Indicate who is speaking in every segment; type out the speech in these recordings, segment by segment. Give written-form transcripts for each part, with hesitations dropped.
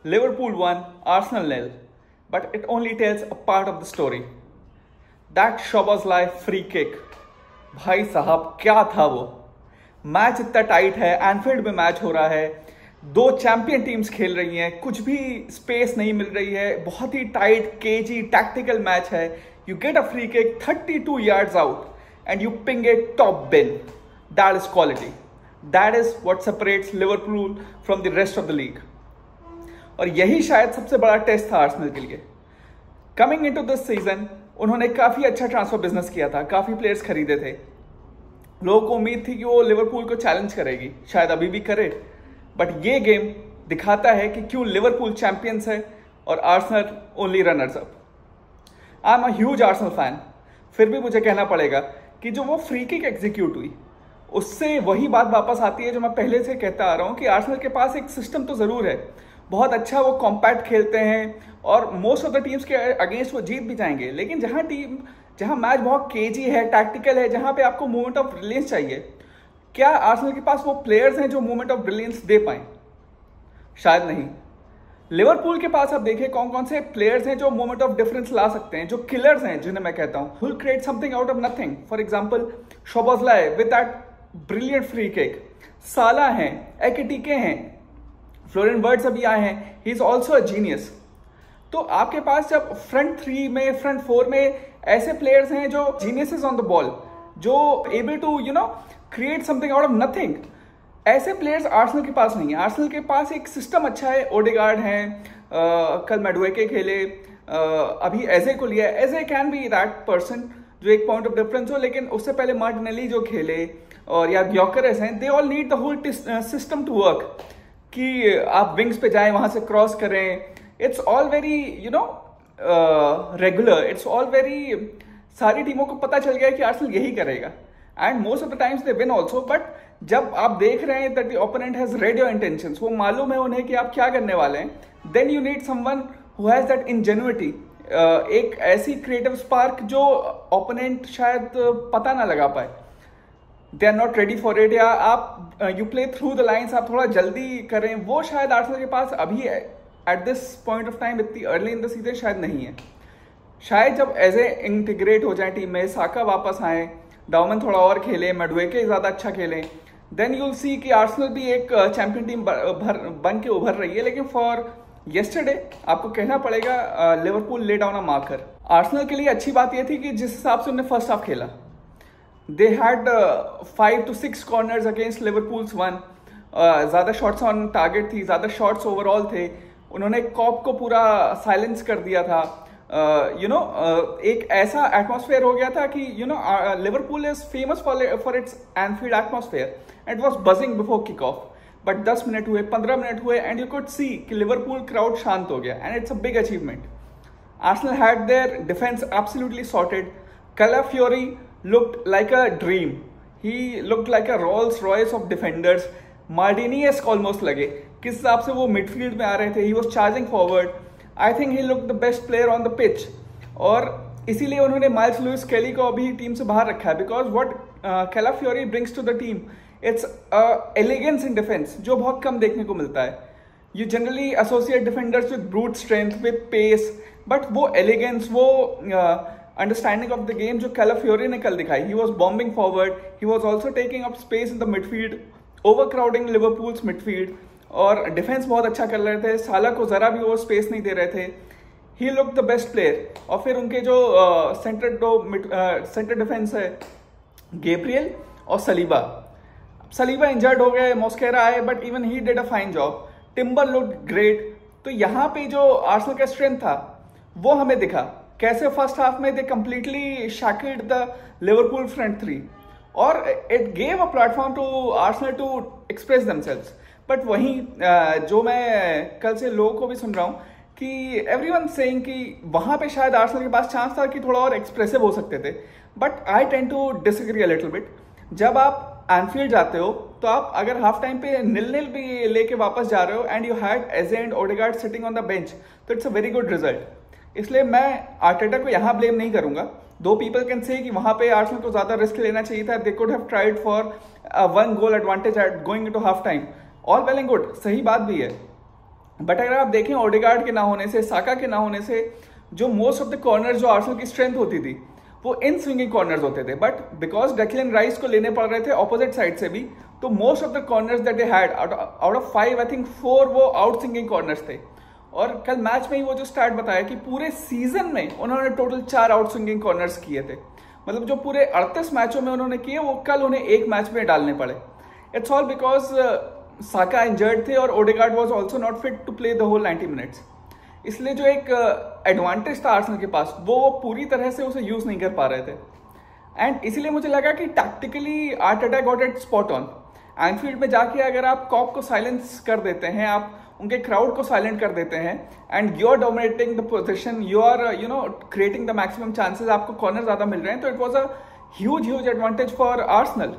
Speaker 1: Liverpool won, Arsenal nil, but it only tells a part of the story. That Szoboszlai free kick, भाई साहब क्या था वो। Match इतना टाइट है, एनफील्ड में मैच हो रहा है, दो चैंपियन टीम्स खेल रही हैं, कुछ भी स्पेस नहीं मिल रही है, बहुत ही टाइट केजी टैक्टिकल मैच है। You get a free kick 32 yards out and you ping it top bin. That is quality, that is what separates Liverpool from the rest of the league. और यही शायद सबसे बड़ा test था Arsenal के लिए। Coming into this season उन्होंने काफी अच्छा ट्रांसफर बिजनेस किया था, काफी प्लेयर्स खरीदे थे, लोगों को उम्मीद थी कि वो लिवरपूल को चैलेंज करेगी, शायद अभी भी करे। बट ये गेम दिखाता है कि क्यों लिवरपूल चैंपियंस है और Arsenal only runners up. I am a huge Arsenal fan, फिर भी मुझे कहना पड़ेगा कि जो वो फ्री किक एग्जीक्यूट हुई, उससे वही बात वापस आती है जो मैं पहले से कहता आ रहा हूं कि आर्सेनल के पास एक सिस्टम तो जरूर है, बहुत अच्छा वो कॉम्पैक्ट खेलते हैं और मोस्ट ऑफ द टीम्स के अगेंस्ट वो जीत भी जाएंगे। लेकिन जहां मैच बहुत केजी है, टैक्टिकल है, जहां पे आपको मोमेंट ऑफ ब्रिलियंस चाहिए, क्या आर्सेनल के पास वो प्लेयर्स हैं जो मोमेंट ऑफ ब्रिलियंस दे पाए? शायद नहीं। लिवरपूल के पास आप देखिए कौन कौन से प्लेयर्स हैं जो मोमेंट ऑफ डिफरेंस ला सकते हैं, जो किलर्स हैं, जिन्हें मैं कहता हूं will create something out of nothing. For example Szoboszlai with that brilliant free kick, Saka हैं, एकेटिके हैं, फ्लोरिन वर्ड्स अभी आए हैं, he is also a genius. तो आपके पास जब फ्रंट थ्री में, फ्रंट फोर में ऐसे प्लेयर्स हैं जो जीनियसेस ऑन द बॉल, जो able to create something out of nothing, ऐसे प्लेयर्स आर्सेनल के पास नहीं है। आर्सेनल के पास एक सिस्टम अच्छा है, ओडेगार्ड हैं, कल मैडुएके खेले, अभी एजे को लिया। एजे कैन बी दैट पर्सन जो एक पॉइंट ऑफ डिफरेंस हो, लेकिन उससे पहले मार्टिनेली जो खेले और या ग्योकरेस हैं, they all need the whole system to work, कि आप विंग्स पे जाएं, वहां से क्रॉस करें। It's all very regular, it's all very, सारी टीमों को पता चल गया है कि आर्सेनल यही करेगा and most of the times they win also. But जब आप देख रहे हैं that the opponent has read your intentions, वो मालूम है उन्हें कि आप क्या करने वाले हैं, then you need someone who has that ingenuity, एक ऐसी क्रिएटिव स्पार्क जो ओपोनेंट शायद पता ना लगा पाए, they are not ready for it, या आप you play through the lines, आप थोड़ा जल्दी करें, वो शायद आर्सेनल के पास अभी at this point of time इतनी अर्ली इन द सीजन शायद नहीं है। शायद जब एज ए इंटीग्रेट हो जाए टीम में, साका वापस आए, डाउमन थोड़ा और खेले, मैडुएके ज्यादा अच्छा खेले, देन यूल सी कि आर्सेनल भी एक चैंपियन टीम बन के उभर रही है। लेकिन फॉर येस्टरडे आपको कहना पड़ेगा Liverpool lay down a marker. Arsenal के लिए अच्छी बात यह थी कि जिस हिसाब से उन्होंने फर्स्ट हाफ खेला, they had 5 to 6 corners against Liverpool's 1, ज्यादा शॉट्स ऑन टारगेट थी, ज्यादा शॉट्स ओवरऑल थे, उन्होंने कॉप को पूरा साइलेंस कर दिया था। एक ऐसा एटमॉस्फेयर हो गया था कि Liverpool is famous for its Enfield atmosphere and was buzzing before kick off. But 10 minute हुए, 15 मिनट हुए एंड यू कुड सी कि लिवरपूल क्राउड शांत हो गया and it's a big achievement. Arsenal had their defence absolutely sorted. Calafiori looked like a dream. He looked like a Rolls Royce of defenders. Maldini-esque almost लगे, किस हिसाब से वो midfield में आ रहे थे। He was charging forward. I think he looked the best player on the pitch. और इसीलिए उन्होंने माइल्स लुइस केली को अभी टीम से बाहर रखा है, because what Calafiori brings to the team, it's elegance in defense, जो बहुत कम देखने को मिलता है। You generally associate defenders with brute strength, with pace, but वो elegance, वो अंडरस्टैंडिंग ऑफ द गेम जो कैलाफियोरी ने कल दिखाई, he was bombing forward, he was also taking up space in the midfield, over crowding Liverpool's midfield, और defence बहुत अच्छा कर रहे थे, साला को जरा भी वो स्पेस नहीं दे रहे थे। ही लुक द बेस्ट प्लेयर। और फिर उनके जो सेंटर डिफेंस है, गैब्रियल और सलीबा इंजर्ड हो गए, मॉस्केरा आए, but even he did a fine job. Timber look great. तो यहाँ पे जो आर्सेनल का स्ट्रेंथ था वो हमें दिखा, कैसे फर्स्ट हाफ में they completely shackled the Liverpool front three, और it gave a platform to Arsenal to express themselves. But वहीं जो मैं कल से लोगों को भी सुन रहा हूं कि एवरीवन सेइंग कि वहां पे शायद आर्सेनल के पास चांस था कि थोड़ा और एक्सप्रेसिव हो सकते थे, but I tend to disagree a little bit. जब आप एनफील्ड जाते हो तो आप अगर हाफ टाइम पे 0-0 भी लेके वापस जा रहे हो and you had AJ and Odegaard sitting on the bench, तो it's a very good result. इसलिए मैं आर्टेटा को यहाँ ब्लेम नहीं करूंगा। दो पीपल कैन से कि वहां पे आर्सेनल को ज्यादा रिस्क लेना चाहिए था, they could have tried for 1 goal advantage at going into half time. All well and good, सही बात भी है, बट अगर आप देखें ओडेगार्ड के ना होने से, साका के ना होने से, जो मोस्ट ऑफ द कॉर्नर्स जो आर्सेनल की स्ट्रेंथ होती थी वो इन स्विंगिंग कॉर्नर्स होते थे। बट बिकॉज डेक्लन राइस को लेने पड़ रहे थे ऑपोजिट साइड से भी, तो most of the corners that they had out of 5 I think 4 वो आउट स्विंगिंग कॉर्नर्स थे। और कल मैच में ही वो जो स्टार्ट बताया कि पूरे सीजन में उन्होंने टोटल 4 आउट स्विंगिंग कॉर्नर्स किए थे। मतलब जो पूरे 38 मैचों में उन्होंने किए वो कल उन्हें एक मैच में डालने पड़े। It's all because Saka injured थे और Odegaard was also not fit to play the whole 90 minutes. इसलिए जो एक एडवांटेज था आर्सेनल के पास वो पूरी तरह से उसे यूज नहीं कर पा रहे थे। एंड इसीलिए मुझे लगा कि tactically Arteta got it spot on. Anfield में जाके अगर आप कॉप को साइलेंस कर देते हैं, आप उनके क्राउड को साइलेंट कर देते हैं and you are dominating the position, you are creating the maximum chances, आपको कॉर्नर ज्यादा मिल रहे हैं, तो it was a huge advantage for Arsenal.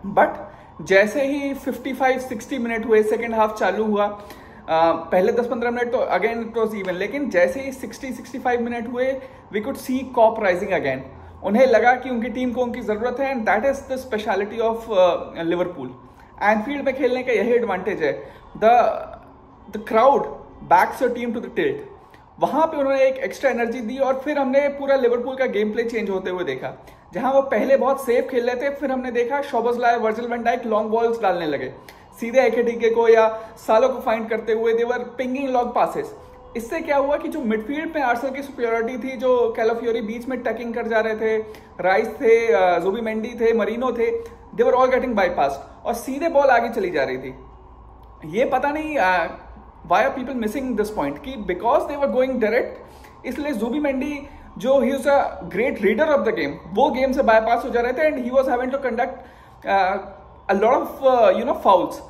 Speaker 1: But जैसे ही 55-60 मिनट हुए, सेकेंड हाफ चालू हुआ, पहले 10-15 मिनट तो अगेन इट वाज इवन, लेकिन जैसे ही 60-65 मिनट हुए we could see Kop rising again. उन्हें लगा कि उनकी टीम को उनकी जरूरत है and that is the speciality of Liverpool. Anfield में खेलने का यही एडवांटेज है, the crowd backs your team to the tilt. वहां पे उन्होंने एक एक्स्ट्रा एनर्जी दी और फिर हमने पूरा लिवरपूल का गेम प्ले चेंज होते हुए देखा। जहां वो पहले बहुत सेफ खेल रहे थे, फिर हमने देखा Szoboszlai, Virgil van Dijk long balls डालने लगे, सीधे एकेटिके को या सालो को फाइंड करते हुए देवर पिंगिंग लॉन्ग पासेस। इससे क्या हुआ कि जो मिडफील्ड में आर्सेनल की सुपीरियरिटी थी, जो कैलाफियोरी बीच में टैकिंग कर जा रहे थे, राइस थे, जुबिमेंडी थे, मरीनो थे, they were all getting bypass और सीधे बॉल आगे चली जा रही थी। ये पता नहीं why are people missing this point कि because they were going direct, इसलिए जुबिमेंडी जो he is a great reader of the game, वो गेम से बाईपास हो जा रहे थे and he was having to conduct a lot of fouls,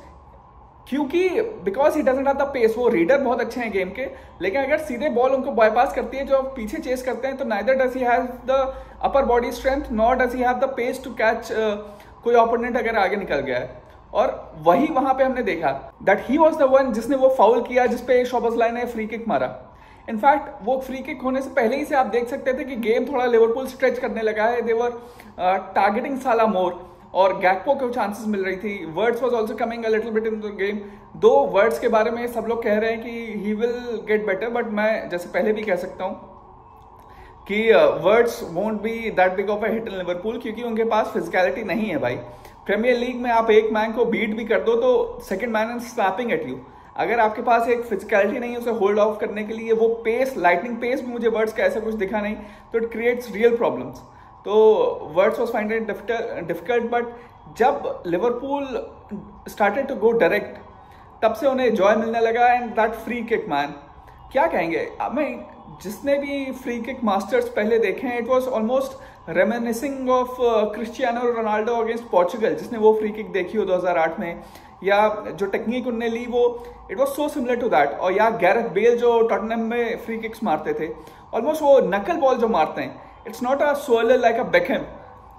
Speaker 1: क्योंकि because he doesn't have the pace. वो रीडर बहुत अच्छे हैं गेम के, लेकिन अगर सीधे बॉल उनको बाईपास करती है जो पीछे चेस करते हैं, तो neither does he have the upper body strength nor does he have the pace to catch कोई ओपोनेंट अगर आगे निकल गया है। और वही वहां पे हमने देखा that he was the one जिसने वो फाउल किया जिसपे शोबोसलाई ने फ्री किक मारा। इनफैक्ट वो फ्री किक होने से पहले ही से आप देख सकते थे कि गेम थोड़ा लिवरपूल स्ट्रेच करने लगा है। दे वर टारगेटिंग साला मोर और गैक्पो को चांसेस मिल रही थी। Words was also coming a little bit in the game. दो वर्ड्स के बारे में सब लोग कह रहे हैं कि he will get better, but मैं जैसे पहले भी कह सकता हूं कि words won't be that big of a hit in Liverpool, क्योंकि उनके पास फिजिकलिटी नहीं है भाई। प्रीमियर लीग में आप एक मैन को बीट भी कर दो तो second man is snapping at you. अगर आपके पास एक फिजिकलिटी नहीं है उसे होल्ड ऑफ करने के लिए, वो पेस, लाइटनिंग पेस भी मुझे वर्ड्स का ऐसा कुछ दिखा नहीं, तो इट क्रिएट्स रियल प्रॉब्लम्स। तो words was find it difficult, but जब Liverpool started to go direct तब से उन्हें जॉय मिलने लगा। And that free kick man, क्या कहेंगे, मैं जिसने भी फ्री किक मास्टर्स पहले देखे हैं, it was almost reminiscing of Cristiano Ronaldo against Portugal, जिसने वो फ्री किक देखी हो 2008 में, या जो टेक्निक उनने ली वो it was so similar to that. और या गैरेथ बेल जो टॉटनहम में फ्री किक्स मारते थे, ऑलमोस्ट वो नकल बॉल जो मारते हैं, it's not a swirler like a Beckham,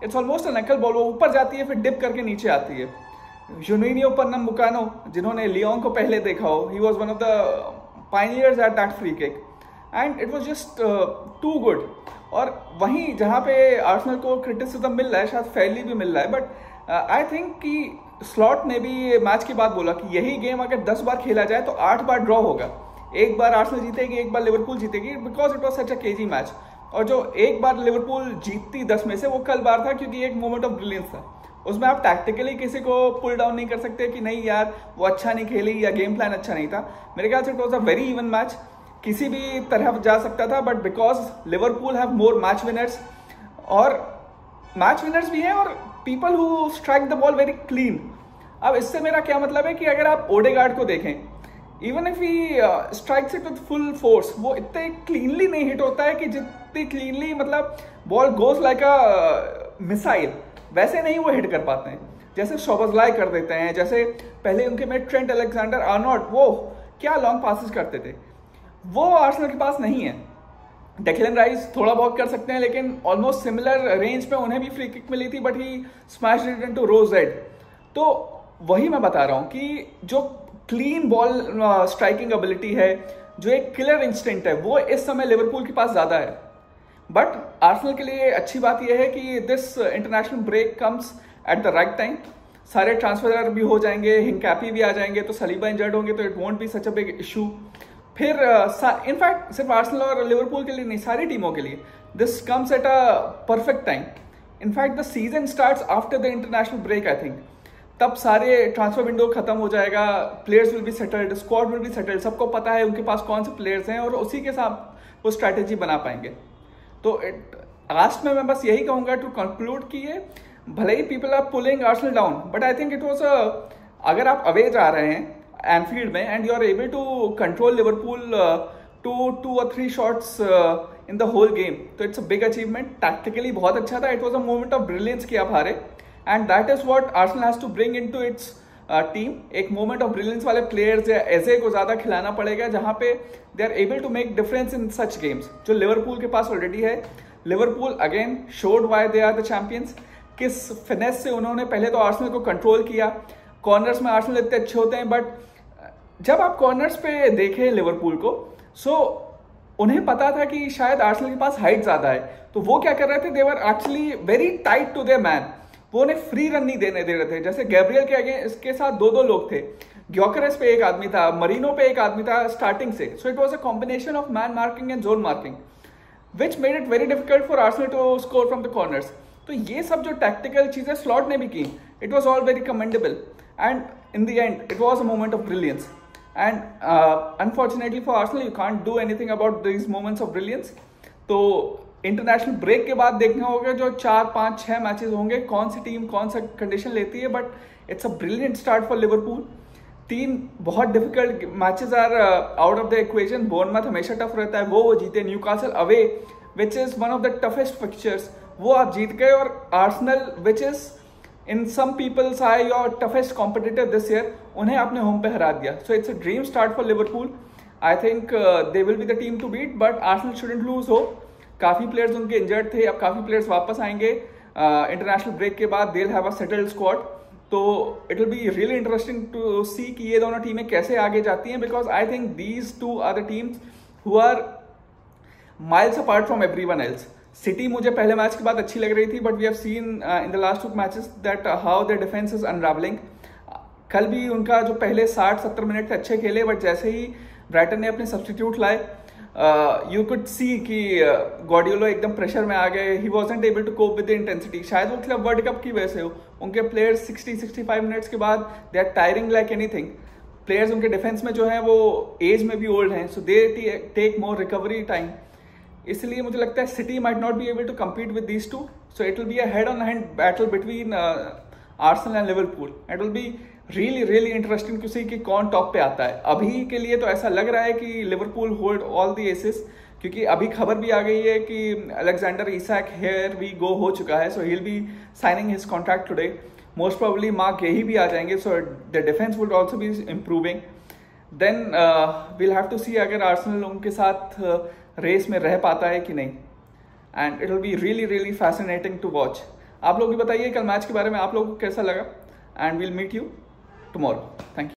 Speaker 1: it's almost a knuckle ball. वो ऊपर जाती है फिर डिप करके नीचे आती है। जुनिनियो परनम्बुकानो, जिन्होंने लियोन को पहले देखा हो, he was one of the pioneers at that free kick and it was just too good. और वहीं जहां पे आर्सेनल को क्रिटिसिज्म मिल रहा है, शायद फेयरली भी मिल रहा है, बट आई थिंक कि स्लॉट ने भी मैच के बाद बोला कि यही गेम अगर 10 बार खेला जाए तो 8 बार ड्रॉ होगा। एक बार आर्सेनल जीतेगी, एक बार लिवरपूल जीतेगी, because it was such a KG match. और जो एक बार लिवरपूल जीतती 10 में से, वो कल बार था क्योंकि एक मोमेंट ऑफ ब्रिलियंस था। उसमें आप टैक्टिकली किसी को पुल डाउन नहीं कर सकते कि नहीं यार वो अच्छा नहीं खेली या गेम प्लान अच्छा नहीं था। मेरे ख्याल से it was a very even match, किसी भी तरह जा सकता था, but because Liverpool have more match winners, और मैच विनर्स भी हैं और people who strike the ball very clean. अब इससे मेरा क्या मतलब है कि अगर आप ओडेगार्ड को देखें, even if he strikes it with full force, वो इतने क्लीनली नहीं हिट होता है कि जितनी क्लीनली मतलब ball goes like a missile, वैसे नहीं वो हिट कर पाते हैं जैसे शोबोसलाई कर देते हैं। जैसे पहले उनके में ट्रेंट अलेक्जेंडर आर्नोल्ड, वो क्या लॉन्ग पासेस करते थे, वो आर्सेनल के पास नहीं है। डेक्लन राइस थोड़ा बहुत कर सकते हैं, लेकिन ऑलमोस्ट सिमिलर रेंज पे उन्हें भी फ्री किक मिली थी, but he smashed it into rose red. तो वही मैं बता रहा हूं कि जो क्लीन बॉल स्ट्राइकिंग एबिलिटी है, जो एक किलर इंस्टिंक्ट है, वो इस समय लिवरपूल के पास ज्यादा है। बट आर्सेनल के लिए अच्छी बात यह है कि this international break comes at the right time. सारे ट्रांसफर भी हो जाएंगे, हिंकैपी भी आ जाएंगे, तो सलीबा इंजर्ड होंगे तो it won't be such a big issue. फिर इनफैक्ट सिर्फ आर्सेनल और लिवरपूल के लिए नहीं, सारी टीमों के लिए this comes at a perfect time. In fact the season starts after the international break I think, तब सारे ट्रांसफर विंडो खत्म हो जाएगा, players will be settled, squad will be settled, सबको पता है उनके पास कौन से प्लेयर्स हैं और उसी के साथ वो स्ट्रैटेजी बना पाएंगे। तो लास्ट में मैं बस यही कहूंगा टू कंक्लूड कि ये भले ही people are pulling Arsenal down, but I think it was अगर आप अवे जा रहे हैं एनफील्ड में and you are able to control Liverpool to 2 or 3 shots in the whole game, तो it's a big achievement. Tactically बहुत अच्छा था, it was a moment of brilliance कि आप हारे, and that is what Arsenal has to bring into its team. एक moment of brilliance वाले players या एजे को ज्यादा खिलाना पड़ेगा जहां पे they are able to make difference in such games, जो लिवरपूल के पास ऑलरेडी है। Liverpool again showed why they are the champions, किस फिनेस से उन्होंने पहले तो आर्सेनल को कंट्रोल किया। कॉर्नर्स में आर्सेनल इतने अच्छे होते हैं, बट जब आप कॉर्नर्स पे देखें लिवरपूल को, सो उन्हें पता था कि शायद आर्सेनल के पास हाइट ज्यादा है, तो वो क्या कर रहे थे, they were actually very tight to their man, वो उन्हें फ्री रन नहीं देने दे रहे थे। जैसे गैब्रियल के आगे इसके साथ 2 लोग थे, ग्योकरेस पे एक आदमी था, मरीनो पे एक आदमी था स्टार्टिंग से, so it was a combination of man marking and zone marking which made it very difficult for Arsenal to score from the corners. तो ये सब जो टैक्टिकल चीजें स्लॉट ने भी की, it was all very commendable, and in the end it was a moment of brilliance. And unfortunately for Arsenal you can't do anything about this moments of brilliance. तो international break के बाद देखना होगा जो 4, 5, 6 matches होंगे, कौन सी team कौन सा कंडीशन लेती है, but it's a brilliant start for Liverpool. 3 बहुत difficult matches are out of the equation. Bournemouth हमेशा टफ रहता है, वो जीते। Newcastle away which is one of the toughest fixtures, वो आप जीत गए। और Arsenal which is in some people's eye your toughest competitor this year, उन्हें आपने होम पे हरा दिया। So it's a dream start for Liverpool. I think they will be the team to beat, but Arsenal shouldn't lose hope. काफी players उनके injured थे, अब काफी प्लेयर्स वापस आएंगे इंटरनेशनल ब्रेक के बाद, they will have a settled squad. तो it will be really interesting to see कि ये दोनों टीमें कैसे आगे जाती हैं, because I think these 2 are the teams who are miles apart from everyone else. City मुझे पहले मैच के बाद अच्छी लग रही थी, but we have seen in the last 2 matches that how their defence is unravelling. कल भी उनका जो पहले 60-70 मिनट थे अच्छे खेले, बट जैसे ही ब्राइटन ने अपने सब्स्टिट्यूट लाए, यू कुड सी कि गॉर्डियोलो एकदम प्रेशर में आ गए। He wasn't able to cope with the intensity. शायद वो क्लब वर्ल्ड कप की वजह से हो, उनके प्लेयर्स 60-65 मिनट्स के बाद they are tiring like anything. Players उनके डिफेंस में जो है वो एज में भी ओल्ड हैं, so they take more recovery time. इसलिए मुझे लगता है City might not be able to compete with these 2, so it will be a head on hand battle between Arsenal and Liverpool. It will be really interesting to see कि कौन top पे आता है। अभी के लिए तो ऐसा लग रहा है कि Liverpool hold all the aces, क्योंकि अभी खबर भी आ गई है कि Alexander Isak here we go हो चुका है, so he will be signing his contract today. Most probably Marc Guehi भी आ जाएंगे, so the defence would also be improving. Then we'll have to see अगर आर्सेनल उनके साथ रेस में रह पाता है कि नहीं, and it will be really fascinating to watch. आप लोग भी बताइए कल मैच के बारे में आप लोगों को कैसा लगा, and we'll meet you tomorrow. Thank you.